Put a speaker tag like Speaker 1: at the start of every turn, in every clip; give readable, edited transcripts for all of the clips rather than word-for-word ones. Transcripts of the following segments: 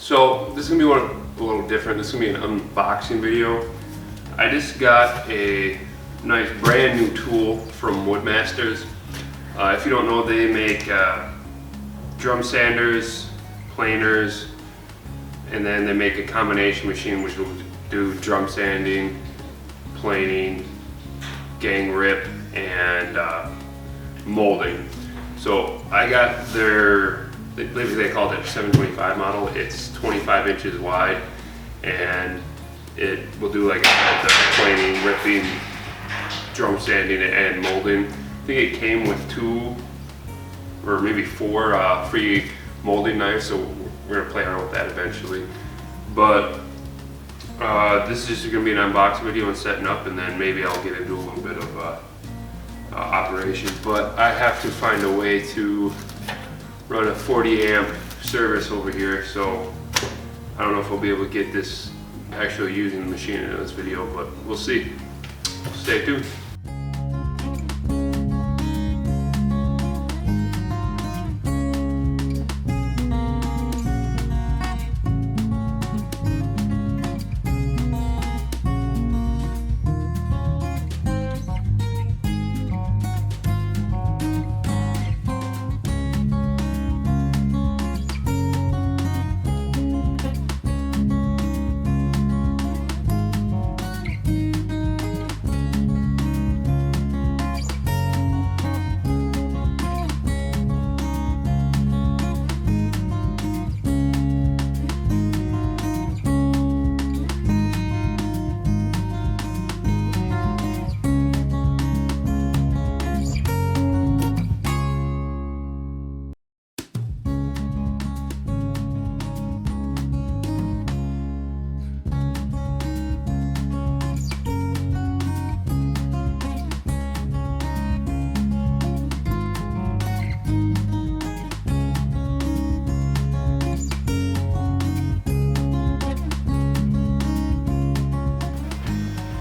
Speaker 1: So this is gonna be a little different. This is gonna be an unboxing video. I just got a nice brand new tool from Woodmasters. If you don't know, they make drum sanders, planers, and then they make a combination machine which will do drum sanding, planing, gang rip, and molding. So I got their, I believe they call it a 725 model. It's 25 inches wide, and it will do like the planing, ripping, drum sanding, and molding. I think it came with 2 or maybe 4 free molding knives, so we're gonna play around with that eventually. But this is just gonna be an unboxing video and setting up, and then maybe I'll get into a little bit of operation. But I have to find a way to run a 40 amp service over here, so I don't know if I'll be able to get this actually using the machine in this video, but we'll see. Stay tuned.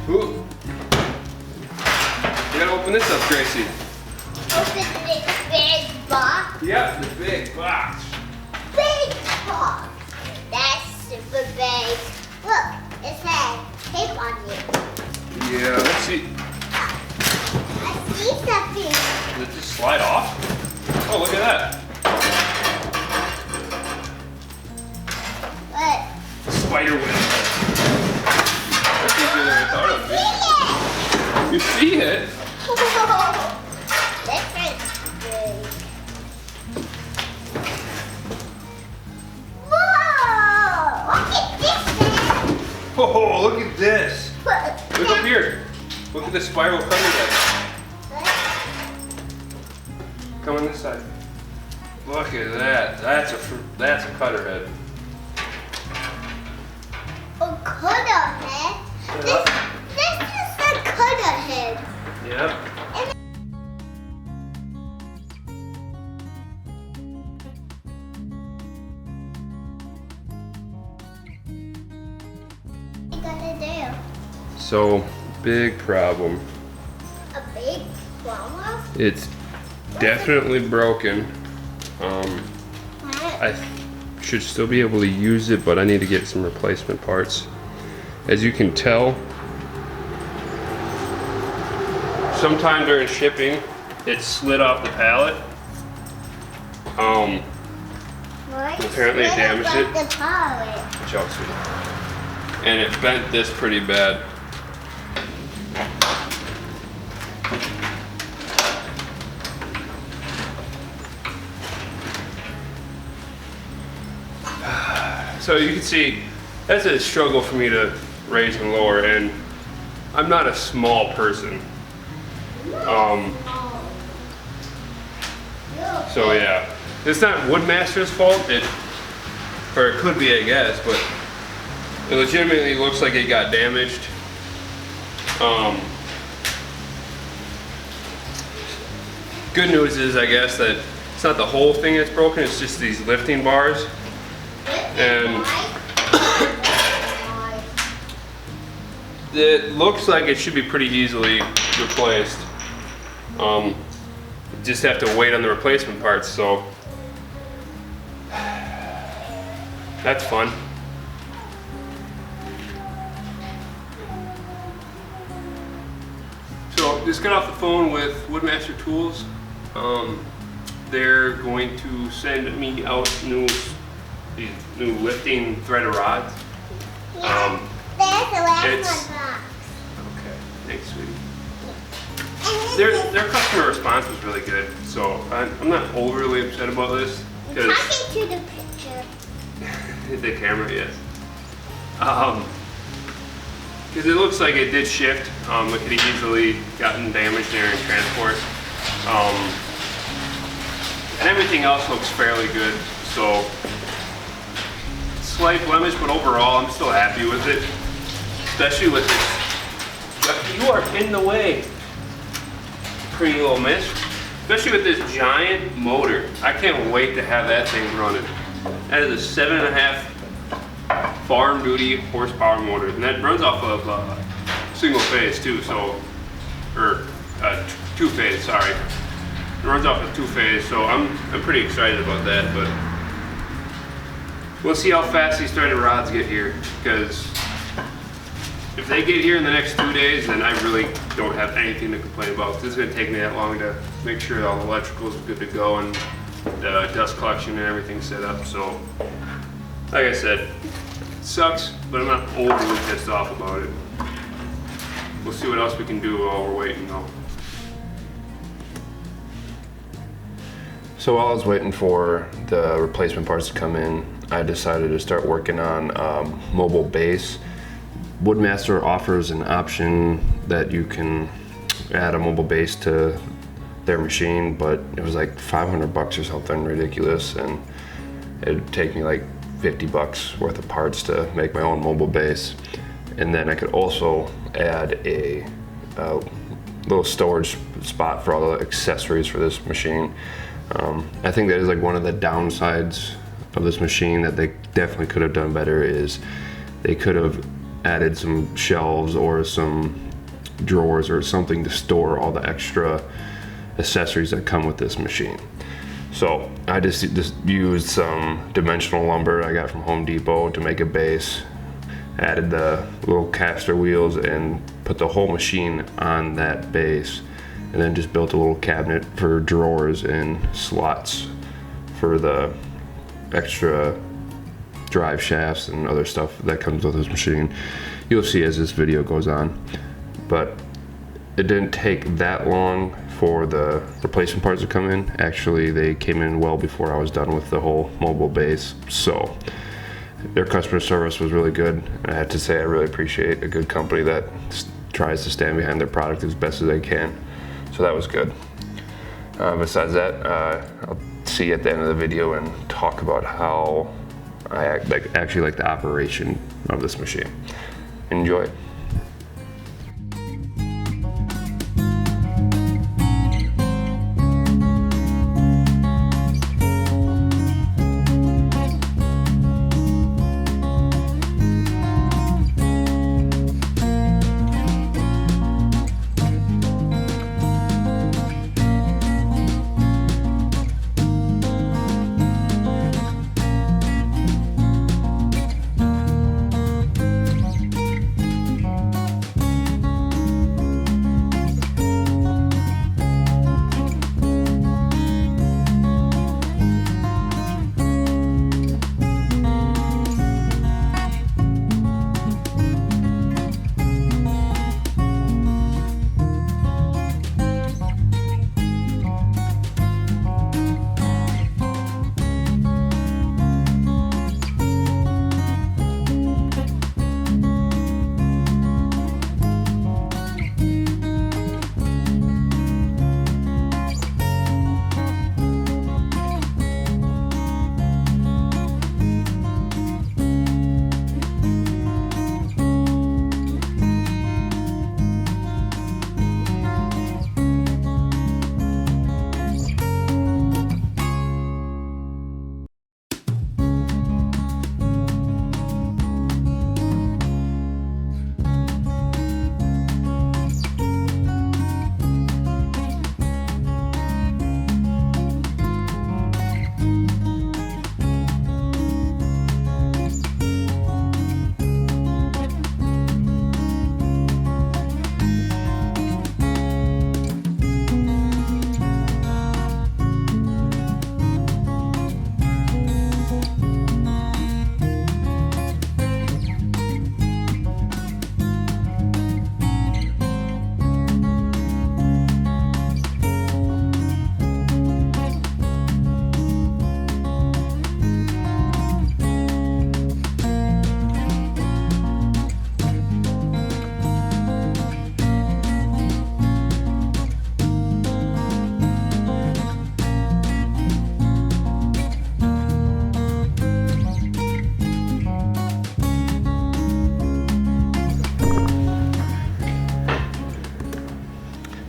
Speaker 1: Ooh. You gotta open this up, Gracie.
Speaker 2: Open this big box.
Speaker 1: Yeah, the big box.
Speaker 2: Big box. That's super big. Look, it has tape on it.
Speaker 1: Yeah, let's see.
Speaker 2: I see something.
Speaker 1: Does it just slide off? Oh, look at that.
Speaker 2: What?
Speaker 1: Spider web. That's easier than I thought it would be. You see it?
Speaker 2: This is big. Whoa! Look at this thing.
Speaker 1: Oh, look at this.
Speaker 2: Look
Speaker 1: Look up here. Look at the spiral cutter head. Come on this side. Look at that. That's a cutter head.
Speaker 2: A cutter head? This is a cutter head.
Speaker 1: Yep.
Speaker 2: What you gonna do?
Speaker 1: So, big problem.
Speaker 2: A big problem?
Speaker 1: It's definitely broken.
Speaker 2: What?
Speaker 1: I should still be able to use it, but I need to get some replacement parts. As you can tell, sometime during shipping, it slid off the pallet.
Speaker 2: What?
Speaker 1: Apparently it
Speaker 2: What
Speaker 1: damaged
Speaker 2: about
Speaker 1: it.
Speaker 2: The pallet?
Speaker 1: Chelsea. And it bent this pretty bad. So you can see, that's a struggle for me to raise and lower, and I'm not a small person. So yeah, it's not Woodmaster's fault, or it could be, I guess, but it legitimately looks like it got damaged. Good news is, I guess, that it's not the whole thing that's broken, it's just these lifting bars. And it looks like it should be pretty easily replaced. Just have to wait on the replacement parts. So That's fun. So just got off the phone with Woodmaster Tools. They're going to send me out these new lifting threaded rods.
Speaker 2: Yeah, there's the last one box.
Speaker 1: Okay, thanks, sweetie.
Speaker 2: And
Speaker 1: Their customer response was really good, so I'm not overly upset about this.
Speaker 2: talking to the picture.
Speaker 1: The camera, yes. Because it looks like it did shift. It could have easily gotten damaged during transport. And everything else looks fairly good. So, slight blemish, but overall I'm still happy with it. Especially with this. You are in the way, pretty little miss. Especially with this giant motor. I can't wait to have that thing running. That is a 7.5 farm duty horsepower motor, and that runs off of single phase too, so, or two phase, sorry. It runs off of 2-phase, so I'm pretty excited about that, but we'll see how fast these threaded rods get here, because if they get here in the next 2 days, then I really don't have anything to complain about. This is going to take me that long to make sure all the electricals are good to go and the dust collection and everything set up. So, like I said, it sucks, but I'm not overly pissed off about it. We'll see what else we can do while we're waiting though.
Speaker 3: So while I was waiting for the replacement parts to come in, I decided to start working on mobile base. Woodmaster offers an option that you can add a mobile base to their machine, but it was like $500 or something ridiculous, and it'd take me like $50 worth of parts to make my own mobile base. And then I could also add a little storage spot for all the accessories for this machine. I think that is like one of the downsides of this machine that they definitely could have done better, is they could have added some shelves or some drawers or something to store all the extra accessories that come with this machine. So I just used some dimensional lumber I got from Home Depot to make a base, added the little caster wheels and put the whole machine on that base, and then just built a little cabinet for drawers and slots for the extra drive shafts and other stuff that comes with this machine. You'll see as this video goes on. But it didn't take that long for the replacement parts to come in. Actually, they came in well before I was done with the whole mobile base. So their customer service was really good. I have to say, I really appreciate a good company that tries to stand behind their product as best as they can. So that was good. Besides that, I'll see you at the end of the video and talk about how I actually like the operation of this machine. Enjoy.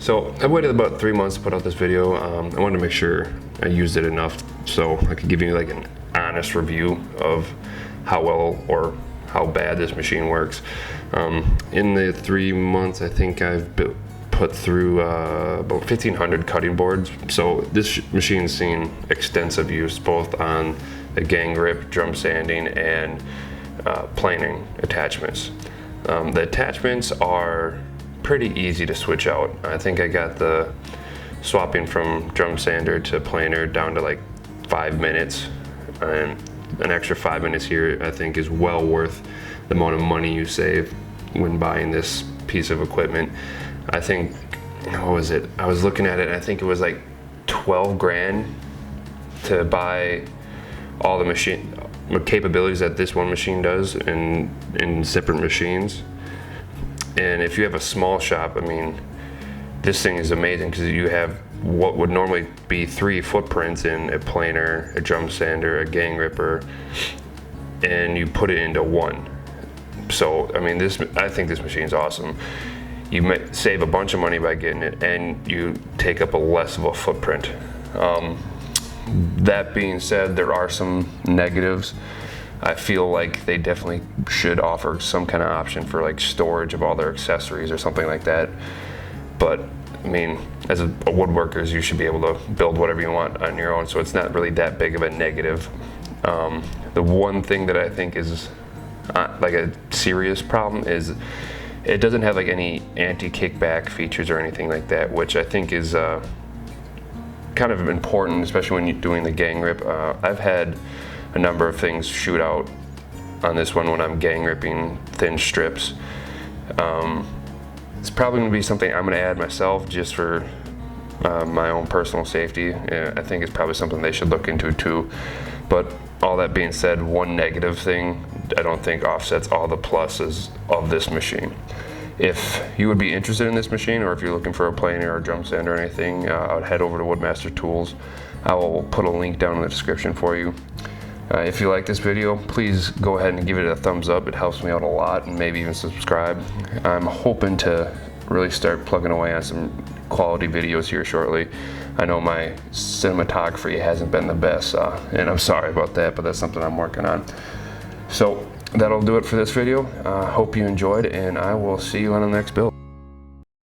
Speaker 3: So I waited about 3 months to put out this video. I wanted to make sure I used it enough so I could give you like an honest review of how well or how bad this machine works. In the 3 months, I think I've put through about 1,500 cutting boards. So this machine's seen extensive use both on the gang grip, drum sanding, and planing attachments. The attachments are pretty easy to switch out. I think I got the swapping from drum sander to planer down to like 5 minutes, and an extra 5 minutes here I think is well worth the amount of money you save when buying this piece of equipment. I think, what was it? I was looking at it and I think it was like 12 grand to buy all the machine capabilities that this one machine does in separate machines. And if you have a small shop, I mean, this thing is amazing because you have what would normally be 3 footprints in a planer, a drum sander, a gang ripper, and you put it into one. So, I mean, I think this machine's awesome. You may save a bunch of money by getting it, and you take up less of a footprint. That being said, there are some negatives. I feel like they definitely should offer some kind of option for like storage of all their accessories or something like that. But I mean, as a woodworkers, you should be able to build whatever you want on your own, so it's not really that big of a negative. The one thing that I think is like a serious problem is it doesn't have like any anti-kickback features or anything like that, which I think is kind of important, especially when you're doing the gang rip. I've had a number of things shoot out on this one when I'm gang ripping thin strips. It's probably going to be something I'm going to add myself just for my own personal safety. I think it's probably something they should look into too. But all that being said, one negative thing I don't think offsets all the pluses of this machine. If you would be interested in this machine, or if you're looking for a planer or drum sander or anything, I would head over to Woodmaster Tools. I will put a link down in the description for you. If you like this video, please go ahead and give it a thumbs up. It helps me out a lot, and maybe even subscribe. I'm hoping to really start plugging away on some quality videos here shortly. I know my cinematography hasn't been the best, and I'm sorry about that, but that's something I'm working on. So that'll do it for this video. Hope you enjoyed, and I will see you on the next build.